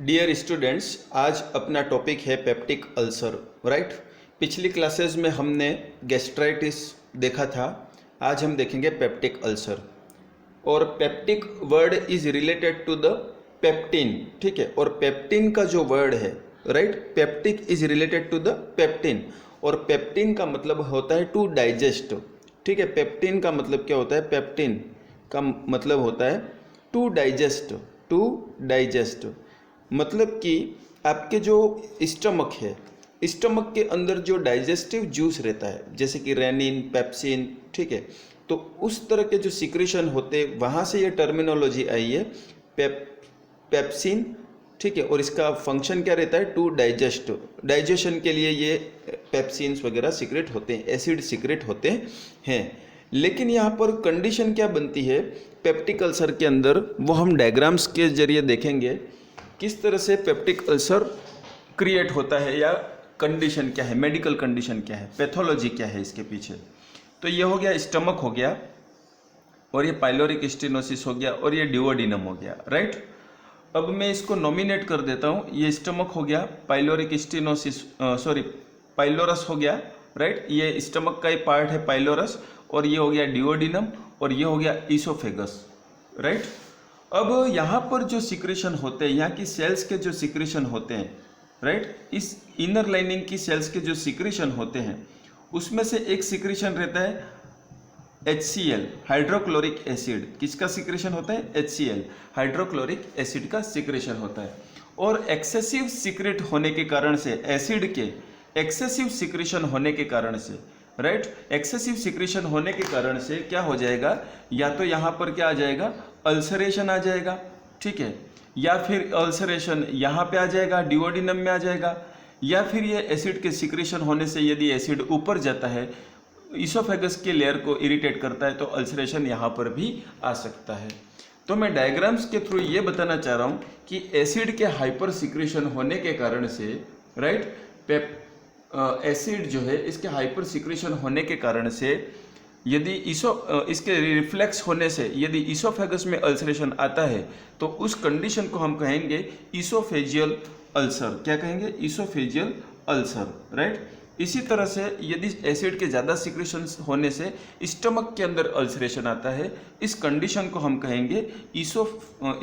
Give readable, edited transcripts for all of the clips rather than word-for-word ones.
Dear students, आज अपना topic है पेप्टिक अल्सर। राइट। पिछली क्लासेस में हमने गैस्ट्राइटिस देखा था। आज हम देखेंगे पेप्टिक अल्सर। और peptic word is related to the pepsin. ठीक है। और पेप्टिन का जो वर्ड है, right, peptic is related to the pepsin. और पेप्टिन का मतलब होता है टू डाइजेस्ट। ठीक है। पेप्टिन का मतलब क्या होता है? पेप्टिन का मतलब होता है टू डाइजेस्ट। टू डाइजेस्ट मतलब कि आपके जो स्टमक है, स्टमक के अंदर जो डाइजेस्टिव जूस रहता है, जैसे कि रेनिन, पेप्सिन, ठीक है, तो उस तरह के जो सिक्रेशन होते, वहाँ से ये टर्मिनोलॉजी आई है पेप्सिन। ठीक है। और इसका फंक्शन क्या रहता है? To digest. डाइजेशन के लिए ये पेप्सिन्स वगैरह सीक्रेट होते हैं, एसिड सीक्रेट होते हैं। लेकिन यहाँ पर कंडीशन क्या बनती है पेप्टिक अल्सर के अंदर, वो हम डायग्राम्स के जरिए देखेंगे किस तरह से पेप्टिक अल्सर क्रिएट होता है, या कंडीशन क्या है, मेडिकल कंडीशन क्या है, पैथोलॉजी क्या है इसके पीछे। तो ये हो गया स्टमक हो गया, और ये पाइलोरिक स्टेनोसिस हो गया, और ये ड्यूओडिनम हो गया। राइट। अब मैं इसको नॉमिनेट कर देता हूँ। ये स्टमक हो गया, पाइलोरिक स्टेनोसिस पाइलोरस हो गया। राइट। ये स्टमक का ही पार्ट है पाइलोरस, और ये हो गया ड्यूओडिनम, और ये हो गया ईसोफेगस। राइट। अब यहाँ पर जो सिक्रेशन होते हैं, यहाँ की सेल्स के जो सिक्रेशन होते हैं, राइट, इस इनर लाइनिंग की सेल्स के जो सिक्रेशन होते हैं, उसमें से एक सिक्रेशन रहता है HCl, हाइड्रोक्लोरिक एसिड। किसका सिक्रेशन होता है? HCl, हाइड्रोक्लोरिक एसिड का सिक्रेशन होता है। और एक्सेसिव सिक्रेट होने के कारण से, एसिड के एक्सेसिव सिक्रेशन होने के कारण से, राइट, एक्सेसिव सिक्रेशन होने के कारण से क्या हो जाएगा? या तो यहाँ पर क्या आ जाएगा? अल्सरेशन आ जाएगा। ठीक है। या फिर अल्सरेशन यहाँ पे आ जाएगा, ड्यूओडिनम में आ जाएगा। या फिर ये एसिड के सिक्रेशन होने से यदि एसिड ऊपर जाता है, ईसोफेगस के लेयर को इरिटेट करता है, तो अल्सरेशन यहाँ पर भी आ सकता है। तो मैं डायग्राम्स के थ्रू ये बताना चाह रहा हूँ कि एसिड के हाइपर सिक्रेशन होने के कारण से, राइट, एसिड जो है इसके हाइपर सिक्रेशन होने के कारण से यदि इसके रिफ्लेक्स होने से यदि ईसोफेगस में अल्सरेशन आता है, तो उस कंडीशन को हम कहेंगे ईसोफेजियल अल्सर। क्या कहेंगे? Oesophageal ulcer. राइट। इसी तरह से यदि एसिड के ज़्यादा सिक्रेशन होने से स्टमक के अंदर अल्सरेशन आता है, इस कंडीशन को हम कहेंगे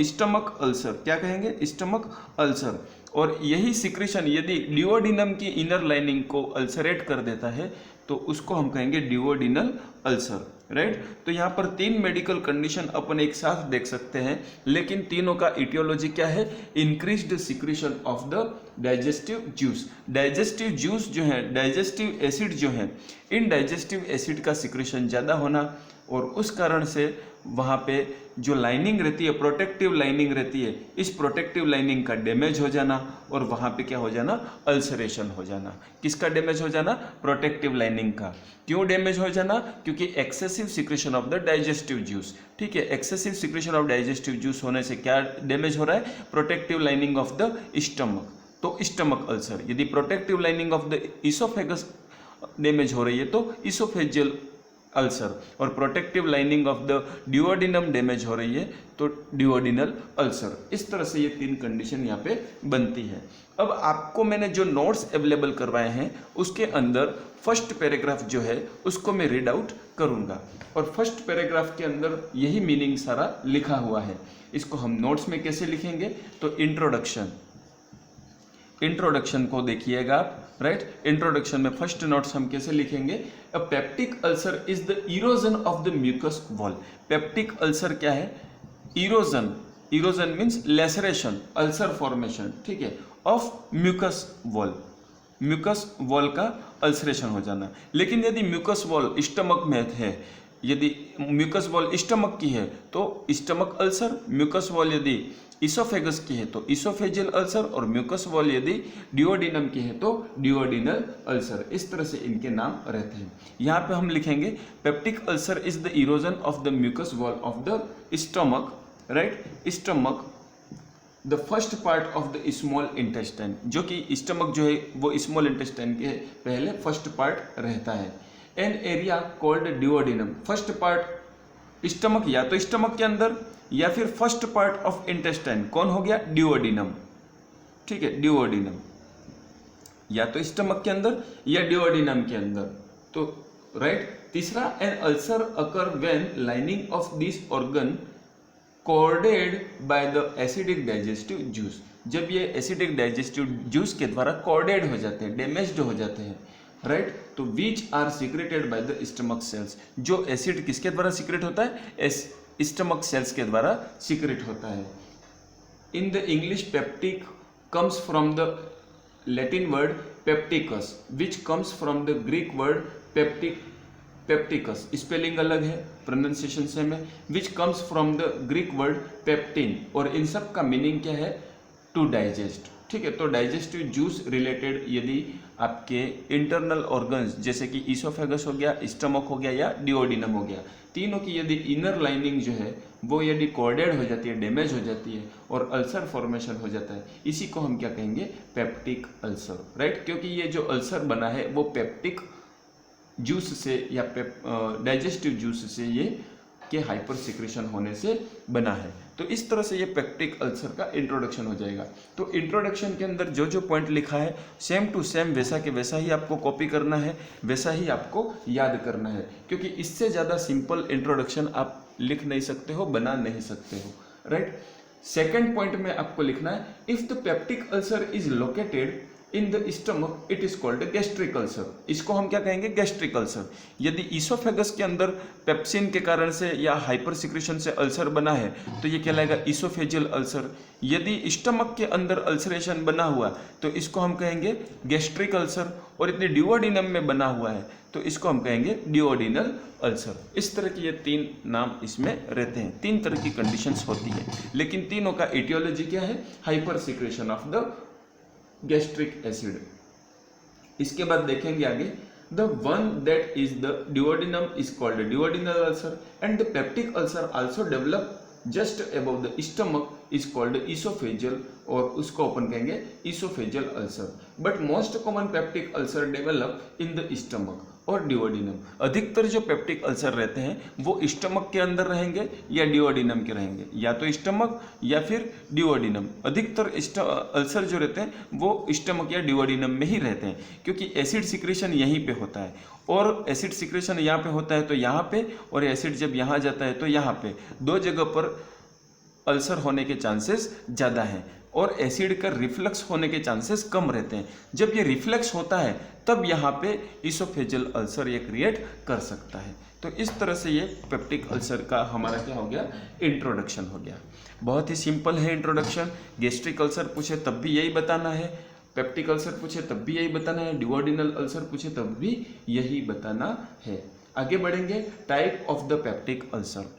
स्टमक अल्सर। क्या कहेंगे? Stomach ulcer. और यही सिक्रेशन यदि ड्यूओडिनम की इनर लाइनिंग को अल्सरेट कर देता है, तो उसको हम कहेंगे ड्यूओडिनल अल्सर। राइट। तो यहाँ पर 3 मेडिकल कंडीशन अपन एक साथ देख सकते हैं, लेकिन तीनों का इटियोलॉजी क्या है? Increased secretion of the digestive juice. Digestive juice जो है, डाइजेस्टिव एसिड जो है, इन डाइजेस्टिव एसिड का सिक्रेशन ज़्यादा होना, और उस कारण से वहाँ पे जो लाइनिंग रहती है, प्रोटेक्टिव लाइनिंग रहती है, इस प्रोटेक्टिव लाइनिंग का डैमेज हो जाना, और वहाँ पे क्या हो जाना? अल्सरेशन हो जाना। किसका डैमेज हो जाना? प्रोटेक्टिव लाइनिंग का। क्यों डैमेज हो जाना? क्योंकि excessive secretion of the digestive juice. ठीक है। Excessive secretion of digestive juice होने से क्या डैमेज हो रहा है? Protective lining of the stomach. तो स्टमक अल्सर। यदि protective lining of the oesophagus damage हो रही है, तो ईसोफेजियल अल्सर। और protective lining of the duodenum damage हो रही है, तो ड्यूओडिनल अल्सर। इस तरह से ये 3 कंडीशन यहाँ पे बनती है। अब आपको मैंने जो नोट्स अवेलेबल करवाए हैं, उसके अंदर फर्स्ट पैराग्राफ जो है उसको मैं रीड आउट करूँगा, और फर्स्ट पैराग्राफ के अंदर यही मीनिंग सारा लिखा हुआ है। इसको हम नोट्स में कैसे लिखेंगे? तो इंट्रोडक्शन को देखिएगा आप। राइट। इंट्रोडक्शन में फर्स्ट नोट्स हम कैसे लिखेंगे? A peptic ulcer is the erosion of the mucus wall. Peptic ulcer क्या है? Erosion. Erosion means laceration, ulcer formation, ठीक है, of mucous wall. Mucous wall का अल्सरेशन हो जाना। लेकिन यदि म्यूकस वॉल स्टमक में है, यदि म्यूकस वॉल स्टमक की है, तो स्टमक अल्सर। म्यूकस वॉल यदि ईसोफेगस की है, तो ईसोफेजियल अल्सर। और म्यूकस वॉल यदि ड्यूओडिनम की है, तो ड्यूओडिनल अल्सर। इस तरह से इनके नाम रहते हैं। यहाँ पे हम लिखेंगे peptic ulcer is the erosion of the mucus wall of the stomach. Right. Stomach the first part of the small intestine, जो कि स्टमक जो है वो स्मॉल इंटेस्टाइन के पहले फर्स्ट पार्ट रहता है। An area called duodenum. First part stomach, या तो स्टमक के अंदर, या फिर फर्स्ट पार्ट ऑफ इंटेस्टाइन कौन हो गया? ड्यूओडिनम। ठीक है, डिओडिनम, या तो स्टमक के अंदर या डिओडिनम के अंदर। तो राइट। तीसरा, an ulcer occur when lining of this organ corroded by the acidic digestive juice. जब ये एसिडिक डाइजेस्टिव जूस के द्वारा कॉर्डेड हो जाते हैं, डैमेज्ड हो जाते हैं, राइट, तो which are secreted by the stomach cells. जो एसिड किसके द्वारा सीक्रेट होता है? स्टमक सेल्स के द्वारा सीक्रेट होता है। In the English peptic comes from the Latin word pepticus which comes from the Greek word pepticus, spelling अलग है, प्रोनाउंसिएशन सेम है, which comes from the Greek word peptin, और इन सब का मीनिंग क्या है? To digest. ठीक है, तो डाइजेस्टिव जूस रिलेटेड यदि आपके इंटरनल ऑर्गन्स जैसे कि ईसोफेगस हो गया, स्टमक हो गया या डिओडिनम हो गया, तीनों की यदि इनर लाइनिंग जो है वो यदि कॉर्डेड हो जाती है, डैमेज हो जाती है और अल्सर फॉर्मेशन हो जाता है, इसी को हम क्या कहेंगे? Peptic ulcer, right. क्योंकि ये जो अल्सर बना है वो पेप्टिक जूस से या डाइजेस्टिव जूस से ये के हाइपर सिक्रेशन होने से बना है। तो इस तरह से ये पेप्टिक अल्सर का इंट्रोडक्शन हो जाएगा। तो इंट्रोडक्शन के अंदर जो जो पॉइंट लिखा है सेम टू सेम वैसा के वैसा ही आपको कॉपी करना है, वैसा ही आपको याद करना है, क्योंकि इससे ज़्यादा सिंपल इंट्रोडक्शन आप लिख नहीं सकते हो, बना नहीं सकते हो, राइट। सेकेंड पॉइंट में आपको लिखना है, if the peptic ulcer is located in the stomach it is called gastric ulcer. इसको हम क्या कहेंगे? Gastric ulcer. यदि ईसोफेगस के अंदर पेप्सिन के कारण से या हाइपर सिक्रेशन से अल्सर बना है तो ये कहलाएगा ईसोफेजियल अल्सर। यदि स्टमक के अंदर अल्सरेशन बना हुआ तो इसको हम कहेंगे गैस्ट्रिक अल्सर, और यदि डिओडिनम में बना हुआ है तो इसको हम कहेंगे डिओडिनल अल्सर। इस तरह की ये तीन नाम इसमें रहते हैं, तीन तरह की कंडीशंस होती है, लेकिन तीनों का एटियोलॉजी क्या है? Hyper secretion of the gastric acid. इसके बाद देखेंगे आगे, the one that is the duodenum is called duodenal ulcer and the peptic ulcer also develop just above the stomach is called oesophageal, और उसको अपन कहेंगे oesophageal ulcer. But most common peptic ulcer develop in the stomach और duodenum. अधिकतर जो peptic ulcer रहते हैं वो stomach के अंदर रहेंगे या डिओडिनम के रहेंगे, या तो स्टमक या फिर डिओडिनम। अधिकतर अल्सर जो रहते हैं वो स्टमक या डिओडिनम में ही रहते हैं, क्योंकि एसिड सिक्रेशन यहीं पे होता है, और एसिड सिक्रेशन यहाँ पे होता है तो यहाँ पे, और एसिड जब यहाँ जाता है तो यहाँ पे, दो जगह पर अल्सर होने के चांसेस ज़्यादा हैं, और एसिड का रिफ्लक्स होने के चांसेस कम रहते हैं। जब ये रिफ्लक्स होता है तब यहाँ पे ईसोफेजियल अल्सर ये क्रिएट कर सकता है। तो इस तरह से ये पेप्टिक अल्सर का हमारा क्या हो गया? इंट्रोडक्शन हो गया। बहुत ही सिंपल है इंट्रोडक्शन। गैस्ट्रिक अल्सर पूछे तब भी यही बताना है, पेप्टिक अल्सर पूछे तब भी यही बताना है, डिओडिनल अल्सर पूछे तब भी यही बताना है। आगे बढ़ेंगे, type of the peptic ulcer.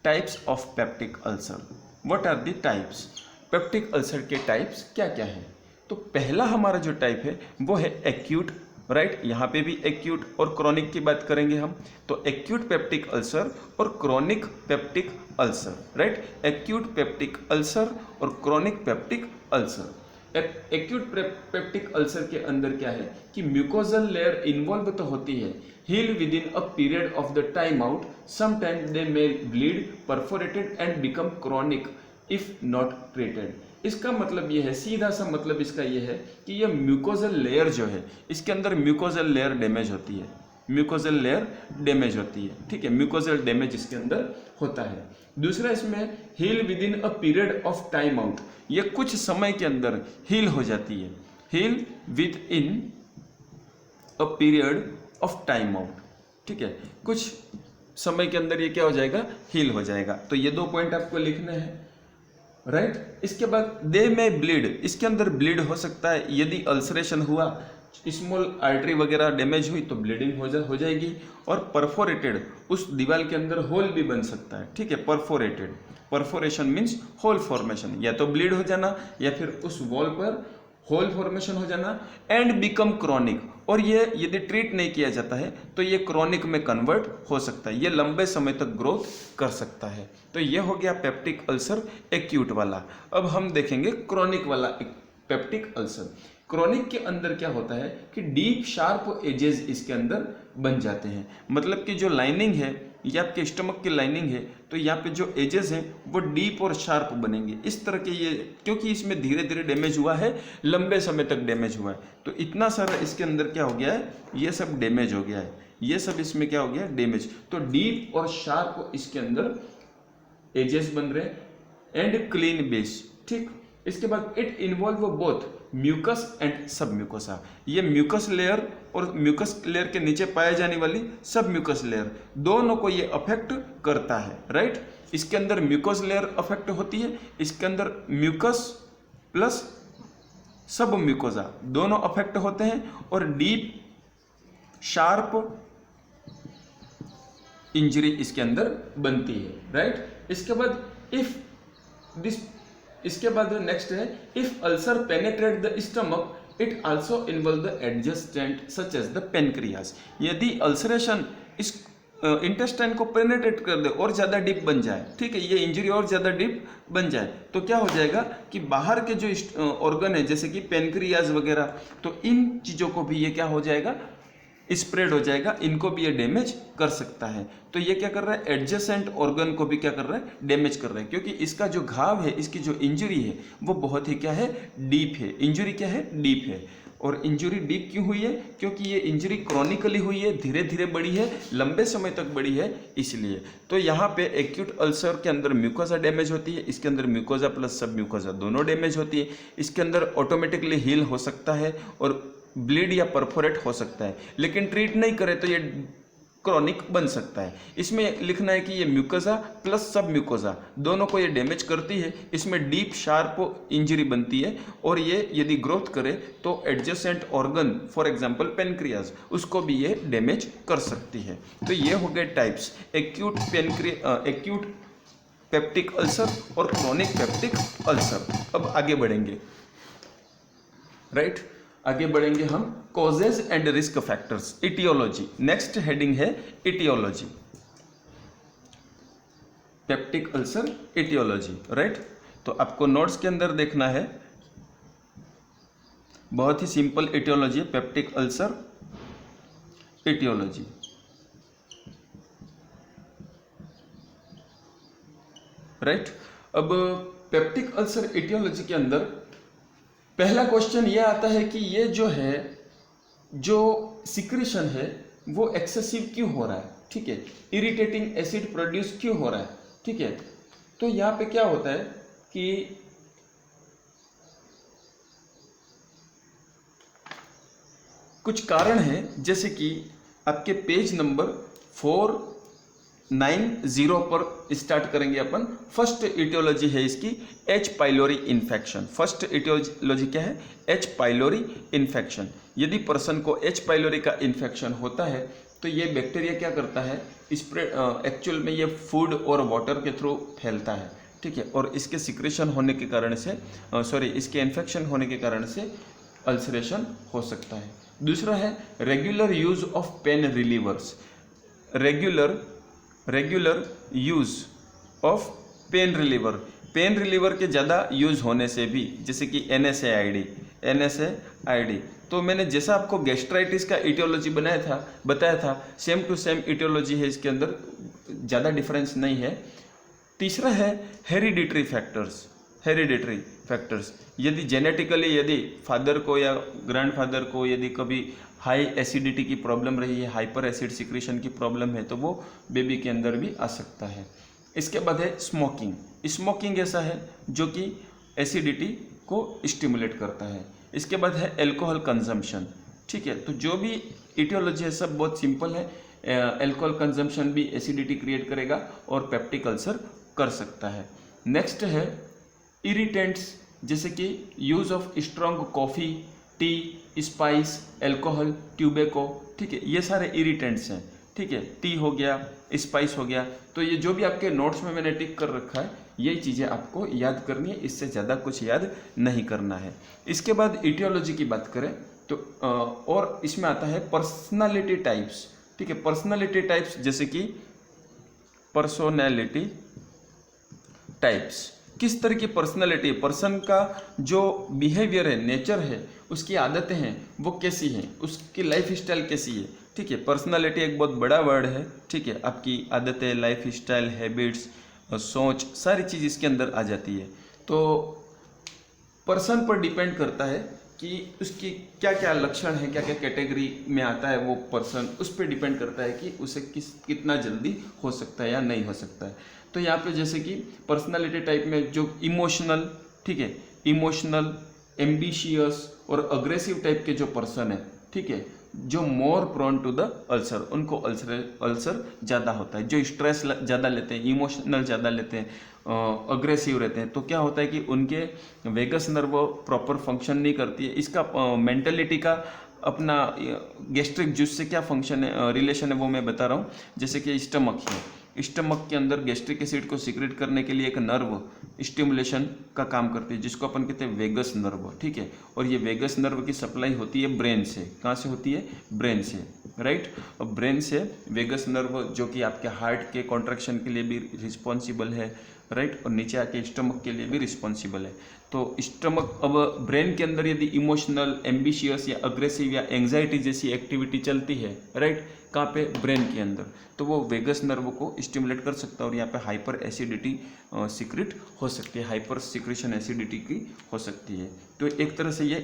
Types of peptic ulcer, what are the types? Peptic ulcer के टाइप्स क्या क्या हैं? तो पहला हमारा जो टाइप है वो है एक्यूट, राइट। यहाँ पे भी एक्यूट और क्रॉनिक की बात करेंगे हम। तो एक्यूट पेप्टिक अल्सर और chronic peptic ulcer, right. Acute peptic ulcer और chronic peptic ulcer. Acute peptic ulcer के अंदर क्या है कि म्यूकोजल लेयर इन्वॉल्व तो होती है, heal within a period of the time out, sometime they may bleed, perforated and become chronic if not treated. इसका मतलब ये है, सीधा सा मतलब इसका ये है कि ये म्यूकोजल लेयर जो है, इसके अंदर म्यूकोजल लेयर डैमेज होती है, म्यूकोजल लेयर डैमेज होती है, ठीक है, म्यूकोजल डैमेज इसके अंदर होता है। दूसरा इसमें heal within a period of time out, ये कुछ समय के अंदर हील हो जाती है, heal within a period of time out, ठीक है, कुछ समय के अंदर ये क्या हो जाएगा? हील हो जाएगा। तो ये दो पॉइंट आपको लिखने हैं, राइट। इसके बाद दे में ब्लीड, इसके अंदर ब्लीड हो सकता है, यदि अल्सरेशन हुआ, स्मॉल आर्टरी वगैरह डैमेज हुई तो ब्लीडिंग हो जाएगी। और परफोरेटेड, उस दीवार के अंदर होल भी बन सकता है, ठीक है, perforated, perforation means hole formation, या तो ब्लीड हो जाना या फिर उस वॉल पर होल फॉर्मेशन हो जाना। एंड बिकम क्रॉनिक, और ये यदि ट्रीट नहीं किया जाता है तो ये क्रॉनिक में कन्वर्ट हो सकता है, ये लंबे समय तक ग्रोथ कर सकता है। तो ये हो गया पेप्टिक अल्सर एक्यूट वाला। अब हम देखेंगे क्रॉनिक वाला पेप्टिक अल्सर। क्रॉनिक के अंदर क्या होता है कि डीप शार्प एजेस इसके अंदर बन जाते हैं, मतलब कि जो लाइनिंग है ये आपके स्टमक की लाइनिंग है, तो यहाँ पे जो एजेस हैं वो डीप और शार्प बनेंगे इस तरह के ये, क्योंकि इसमें धीरे धीरे डैमेज हुआ है, लंबे समय तक डैमेज हुआ है, तो इतना सारा इसके अंदर क्या हो गया है, ये सब डैमेज हो गया है, ये सब इसमें क्या हो गया डैमेज। तो डीप और शार्प इसके अंदर एजेस बन रहे हैं एंड क्लीन बेस, ठीक। इसके बाद it involve both mucus and submucosa, ये म्यूकस लेयर और म्यूकस लेयर के नीचे पाए जाने वाली सब म्यूकस लेयर, दोनों को ये अफेक्ट करता है, राइट। इसके अंदर म्यूकस लेयर अफेक्ट होती है, इसके अंदर म्यूकस प्लस सब म्यूकोसा दोनों अफेक्ट होते हैं, और डीप शार्प इंजरी इसके अंदर बनती है, राइट। इसके बाद नेक्स्ट है if ulcer penetrate the stomach it also involve the adjacent such as the pancreas, यदि अल्सरेशन इस इंटेस्टाइन को पेनेट्रेट कर दे और ज़्यादा डीप बन जाए, ठीक है, ये इंजरी और ज़्यादा डीप बन जाए, तो क्या हो जाएगा कि बाहर के जो ऑर्गन है जैसे कि पेनक्रियाज वगैरह, तो इन चीज़ों को भी ये क्या हो जाएगा, स्प्रेड हो जाएगा, इनको भी ये डैमेज कर सकता है। तो ये क्या कर रहा है, एडजेसेंट ऑर्गन को भी क्या कर रहा है, डैमेज कर रहा है, क्योंकि इसका जो घाव है, इसकी जो इंजरी है वो बहुत ही क्या है, डीप है, इंजरी क्या है, डीप है। और इंजरी डीप क्यों हुई है, क्योंकि ये इंजरी क्रॉनिकली हुई है, धीरे धीरे बढ़ी है, लंबे समय तक बढ़ी है, इसलिए। तो यहाँ पे एक्यूट अल्सर के अंदर म्यूकोसा डैमेज होती है, इसके अंदर म्यूकोसा प्लस सब म्यूकोसा दोनों डैमेज होती है, इसके अंदर ऑटोमेटिकली हील हो सकता है और ब्लीड या परफोरेट हो सकता है, लेकिन ट्रीट नहीं करे तो ये क्रॉनिक बन सकता है। इसमें लिखना है कि ये म्यूकोसा प्लस सब म्यूकोसा दोनों को ये डैमेज करती है, इसमें डीप शार्प इंजरी बनती है, और ये यदि ग्रोथ करे तो adjacent organ for example pancreas उसको भी ये डैमेज कर सकती है। तो ये हो गए टाइप्स, एक्यूट पेप्टिक अल्सर और क्रोनिक पेप्टिक अल्सर। अब आगे बढ़ेंगे, राइट, आगे बढ़ेंगे हम causes and risk factors, aetiology. Next heading है aetiology, peptic ulcer aetiology, right. तो आपको नोट्स के अंदर देखना है, बहुत ही सिंपल इटियोलॉजी है, पेप्टिक अल्सर इटियोलॉजी, राइट। अब पेप्टिक अल्सर इटियोलॉजी के अंदर पहला क्वेश्चन ये आता है कि ये जो है, जो सिक्रीशन है वो एक्सेसिव क्यों हो रहा है, ठीक है, इरिटेटिंग एसिड प्रोड्यूस क्यों हो रहा है, ठीक है। तो यहाँ पे क्या होता है कि कुछ कारण है, जैसे कि आपके पेज नंबर 490 पर स्टार्ट करेंगे अपन। फर्स्ट इटियोलॉजी है इसकी H pylori infection. First etiology क्या है, एच पाइलोरी इन्फेक्शन। यदि पर्सन को एच पाइलोरी का इन्फेक्शन होता है तो ये बैक्टीरिया क्या करता है, स्प्रेड, एक्चुअल में ये फूड और वाटर के थ्रू फैलता है, ठीक है, और इसके सिक्रेशन होने के कारण से इसके इन्फेक्शन होने के कारण से अल्सरेशन हो सकता है। दूसरा है regular use of pen relievers. Regular use of pain reliever के ज़्यादा यूज होने से भी, जैसे कि NSAID, तो मैंने जैसा आपको गैस्ट्राइटिस का इटियोलॉजी बताया था, सेम टू सेम इटियोलॉजी है, इसके अंदर ज़्यादा डिफरेंस नहीं है। तीसरा है हेरिडिटरी फैक्टर्स। यदि जेनेटिकली यदि फादर को या ग्रैंडफादर को यदि कभी हाई एसिडिटी की प्रॉब्लम रही है, हाइपर एसिड सिक्रेशन की प्रॉब्लम है, तो वो बेबी के अंदर भी आ सकता है। इसके बाद है स्मोकिंग ऐसा है जो कि एसिडिटी को स्टिमुलेट करता है। इसके बाद है एल्कोहल कंजम्पशन, ठीक है। तो जो भी इटियोलॉजी है सब बहुत सिंपल है। एल्कोहल कंजम्पशन भी एसिडिटी क्रिएट करेगा और पेप्टिक अल्सर कर सकता है। नेक्स्ट है इरिटेंट्स, जैसे कि use of strong coffee, tea, spice, alcohol, tobacco, ठीक है, ये सारे इरिटेंट्स हैं, ठीक है। टी हो गया, स्पाइस हो गया, तो ये जो भी आपके नोट्स में मैंने टिक कर रखा है ये चीज़ें आपको याद करनी है, इससे ज़्यादा कुछ याद नहीं करना है। इसके बाद इटियोलॉजी की बात करें तो और इसमें आता है पर्सनालिटी टाइप्स, ठीक है। पर्सनालिटी टाइप्स जैसे कि पर्सोनैलिटी टाइप्स, किस तरह की पर्सनालिटी, पर्सन का जो बिहेवियर है, नेचर है, उसकी आदतें हैं वो कैसी हैं, उसकी लाइफ स्टाइल कैसी है, ठीक है, पर्सनालिटी एक बहुत बड़ा वर्ड है, ठीक है, आपकी आदतें, लाइफ स्टाइल, हैबिट्स, सोच, सारी चीज़ इसके अंदर आ जाती है। तो पर्सन पर डिपेंड करता है कि उसकी क्या क्या लक्षण है, क्या क्या कैटेगरी में आता है वो पर्सन, उस पर डिपेंड करता है कि उसे कितना जल्दी हो सकता है या नहीं हो सकता है। तो यहाँ पे जैसे कि पर्सनालिटी टाइप में जो इमोशनल, ठीक है, इमोशनल, एम्बिशियस और अग्रेसिव टाइप के जो पर्सन है, ठीक है, जो more prone to the ulcer, उनको अल्सर ज़्यादा होता है। जो स्ट्रेस ज़्यादा लेते हैं, इमोशनल ज़्यादा लेते हैं, अग्रेसिव रहते हैं, तो क्या होता है कि उनके वेगस नर्व प्रॉपर फंक्शन नहीं करती है। इसका मेंटलिटी का अपना गैस्ट्रिक जूस से क्या फंक्शन है, रिलेशन है, वो मैं बता रहा हूँ। जैसे कि स्टमक है, स्टमक के अंदर गैस्ट्रिक एसिड को सीक्रेट करने के लिए एक नर्व स्टिमुलेशन का काम करती है, जिसको अपन कहते हैं वेगस नर्व, ठीक है। और ये वेगस नर्व की सप्लाई होती है ब्रेन से। कहाँ से होती है? ब्रेन से, राइट। और ब्रेन से वेगस नर्व जो कि आपके हार्ट के कॉन्ट्रैक्शन के लिए भी रिस्पॉन्सिबल है, राइट, और नीचे आके स्टमक के लिए भी रिस्पॉन्सिबल है। तो स्टमक, अब ब्रेन के अंदर यदि इमोशनल, एम्बिशियस या अग्रेसिव या एंग्जाइटी जैसी एक्टिविटी चलती है, राइट, कहाँ पे? ब्रेन के अंदर, तो वो वेगस नर्व को स्टिमुलेट कर सकता है और यहाँ पे हाइपर एसिडिटी सीक्रेट हो सकती है, हाइपर सिक्रेशन एसिडिटी की हो सकती है। तो एक तरह से ये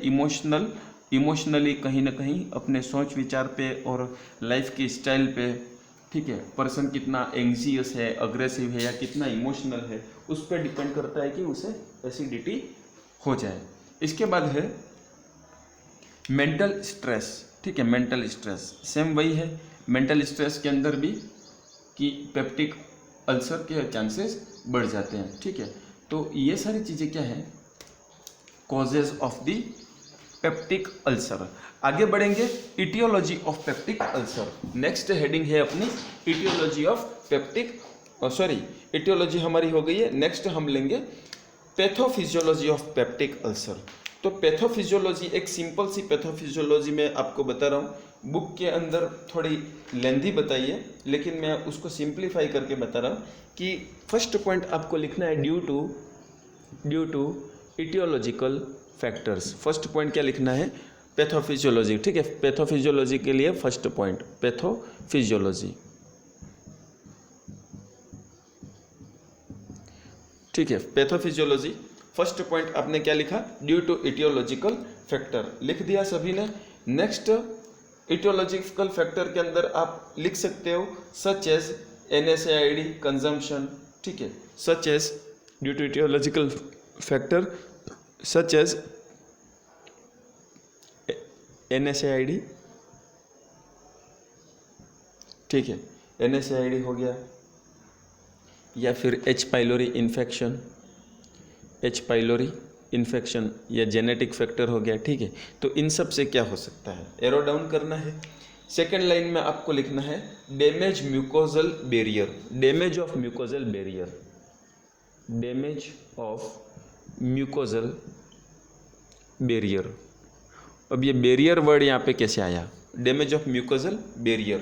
इमोशनली कहीं ना कहीं अपने सोच विचार पे और लाइफ की स्टाइल पे, ठीक है, पर्सन कितना एंग्जियस है, अग्रेसिव है या कितना इमोशनल है, उस पर डिपेंड करता है कि उसे एसिडिटी हो जाए। इसके बाद है मेंटल स्ट्रेस, ठीक है, मेंटल स्ट्रेस सेम वही है। मेंटल स्ट्रेस के अंदर भी कि पेप्टिक अल्सर के चांसेस बढ़ जाते हैं, ठीक है। तो ये सारी चीज़ें क्या है? Causes of the peptic ulcer. आगे बढ़ेंगे, etiology of peptic ulcer. Next heading है अपनी इटियोलॉजी ऑफ पेप्टिक, इटियोलॉजी हमारी हो गई है। नेक्स्ट हम लेंगे पैथोफिजियोलॉजी ऑफ पेप्टिक अल्सर। तो पैथोफिजियोलॉजी, एक सिंपल सी पैथोफिजियोलॉजी मैं आपको बता रहा हूँ। बुक के अंदर थोड़ी लेंथी बताई है, लेकिन मैं उसको सिंप्लीफाई करके बता रहा हूँ कि फर्स्ट पॉइंट आपको लिखना है due to etiological factors. First point क्या लिखना है? पैथोफिजियोलॉजी, ठीक है। पैथोफिजियोलॉजी के लिए फर्स्ट पॉइंट पैथोफिजियोलॉजी, ठीक है। पैथोफिजियोलॉजी फर्स्ट पॉइंट आपने क्या लिखा? ड्यू टू इटियोलॉजिकल फैक्टर, लिख दिया सभी ने। नेक्स्ट, इटियोलॉजिकल फैक्टर के अंदर आप लिख सकते हो सच एज NSAID कंजम्पशन, ठीक है, such as due to etiological factor such as NSAID, ठीक है, NSAID हो गया, या फिर H. पाइलोरी इन्फेक्शन या जेनेटिक फैक्टर हो गया, ठीक है। तो इन सब से क्या हो सकता है? एरो डाउन करना है। सेकेंड लाइन में आपको लिखना है damage mucosal barrier, damage of mucosal barrier, damage of mucosal barrier. अब ये बैरियर वर्ड यहाँ पे कैसे आया? Damage of mucosal barrier,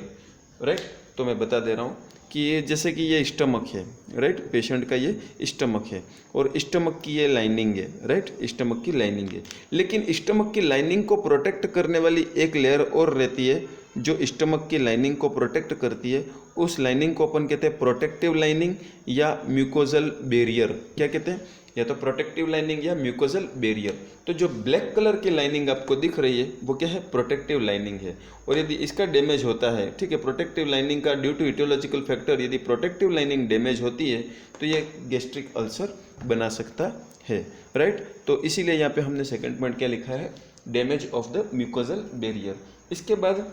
right. तो मैं बता दे रहा हूँ कि ये जैसे कि ये स्टमक है, राइट, पेशेंट का ये स्टमक है और स्टमक की ये लाइनिंग है, राइट, स्टमक की लाइनिंग है। लेकिन स्टमक की लाइनिंग को प्रोटेक्ट करने वाली एक लेयर और रहती है जो स्टमक की लाइनिंग को प्रोटेक्ट करती है। उस लाइनिंग को अपन कहते हैं प्रोटेक्टिव लाइनिंग या म्यूकोजल बैरियर। क्या कहते हैं? या तो प्रोटेक्टिव लाइनिंग या म्यूकोजल बैरियर। तो जो ब्लैक कलर की लाइनिंग आपको दिख रही है वो क्या है? प्रोटेक्टिव लाइनिंग है। और यदि इसका डैमेज होता है, ठीक है, प्रोटेक्टिव लाइनिंग का ड्यू टू इटियोलॉजिकल फैक्टर यदि प्रोटेक्टिव लाइनिंग डैमेज होती है तो ये गैस्ट्रिक अल्सर बना सकता है, राइट। तो इसीलिए यहाँ पे हमने सेकंड पॉइंट क्या लिखा है? Damage of the mucosal barrier. इसके बाद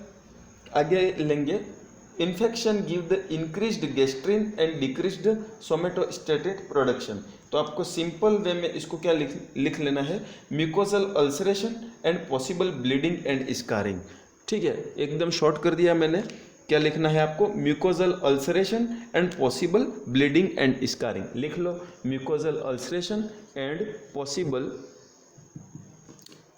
आगे लेंगे infection give the increased gastrin and decreased somatostatin production. तो आपको सिंपल वे में इसको क्या लिख लेना है? Mucosal ulceration and possible bleeding and scarring, ठीक है, एकदम शॉर्ट कर दिया मैंने। क्या लिखना है आपको? Mucosal ulceration and possible bleeding and scarring. लिख लो, mucosal ulceration and possible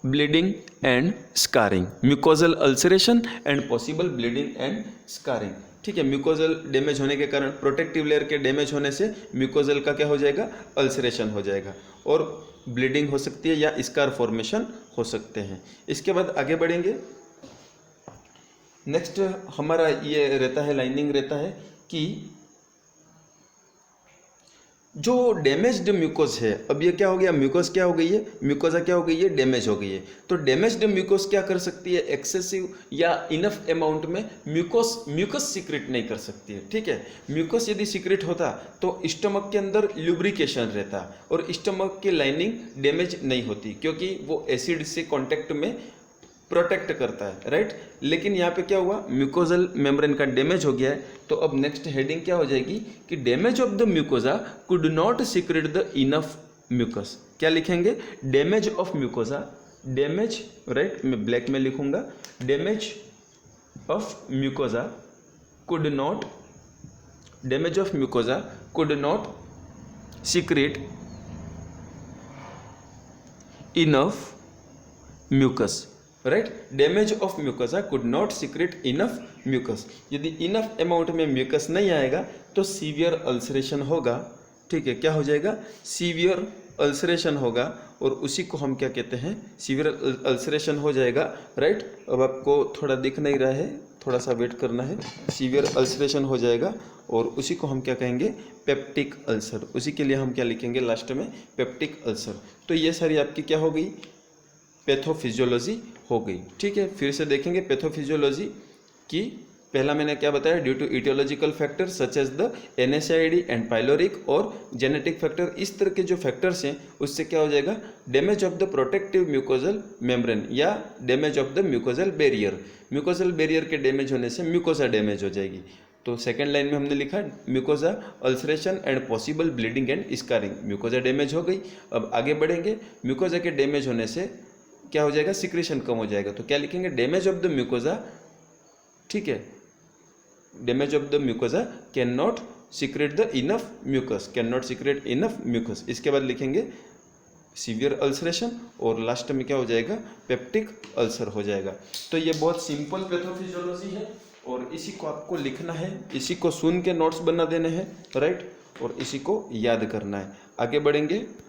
bleeding and scarring, mucosal ulceration and possible bleeding and scarring, ठीक है। म्यूकोजल डैमेज होने के कारण, प्रोटेक्टिव लेयर के डैमेज होने से म्यूकोजल का क्या हो जाएगा? अल्सरेशन हो जाएगा और ब्लीडिंग हो सकती है या स्कार फॉर्मेशन हो सकते हैं। इसके बाद आगे बढ़ेंगे। नेक्स्ट हमारा ये रहता है, लाइनिंग रहता है कि जो डैमेज्ड म्यूकोस है, अब ये क्या हो गया, म्यूकोस क्या हो गई है, म्यूकोसा क्या हो गई है, डैमेज हो गई है। तो डैमेज्ड म्यूकोस क्या कर सकती है, एक्सेसिव या इनफ अमाउंट में म्यूकस सीक्रेट नहीं कर सकती है। ठीक है, म्यूकस यदि सीक्रेट होता तो स्टमक के अंदर ल्यूब्रिकेशन रहता और स्टमक की लाइनिंग डैमेज नहीं होती, क्योंकि वो एसिड से कॉन्टेक्ट में प्रोटेक्ट करता है, राइट। लेकिन यहाँ पे क्या हुआ, म्यूकोजल मेम्ब्रेन का डैमेज हो गया है। तो अब नेक्स्ट हेडिंग क्या हो जाएगी कि damage of the mucosa could not secrete the enough mucus. क्या लिखेंगे, damage of mucosa, damage, right, मैं ब्लैक में लिखूंगा, damage of mucosa could not, damage of mucosa could not secrete enough mucus, right. Damage of mucosa could not secrete enough mucus. यदि enough amount में mucus नहीं आएगा तो severe ulceration होगा। ठीक है, क्या हो जाएगा, सीवियर अल्सरेशन होगा, और उसी को हम क्या कहते हैं, सीवियर अल्सरेशन हो जाएगा, राइट। अब आपको थोड़ा दिख नहीं रहा है, थोड़ा सा वेट करना है, सीवियर अल्सरेशन हो जाएगा, और उसी को हम क्या कहेंगे, पेप्टिक अल्सर। उसी के लिए हम क्या लिखेंगे लास्ट में, पेप्टिक अल्सर। तो ये सारी आपकी क्या हो गई, पैथोफिजियोलॉजी हो गई। ठीक है, फिर से देखेंगे पैथोफिजियोलॉजी की। पहला मैंने क्या बताया, due to etiological factor such as the NSAID and pyloric और जेनेटिक फैक्टर, इस तरह के जो फैक्टर्स हैं उससे क्या हो जाएगा, damage of the protective mucosal membrane या damage of the mucosal barrier. Mucosal barrier के डैमेज होने से म्यूकोसा डैमेज हो जाएगी। तो सेकेंड लाइन में हमने लिखा mucosa ulceration and possible bleeding and scarring, mucosa damage हो गई। अब आगे बढ़ेंगे, म्यूकोजा के डैमेज होने से क्या हो जाएगा, सिक्रेशन कम हो जाएगा। तो क्या लिखेंगे, डैमेज ऑफ द म्यूकोजा, ठीक है, damage of the mucosa can not secrete the enough mucus, can not secrete enough mucus. इसके बाद लिखेंगे सीवियर अल्सरेशन, और लास्ट में क्या हो जाएगा, पेप्टिक अल्सर हो जाएगा। तो ये बहुत सिंपल पैथोफिजियोलॉजी है, और इसी को आपको लिखना है, इसी को सुन के नोट्स बना देने हैं, राइट, और इसी को याद करना है। आगे बढ़ेंगे।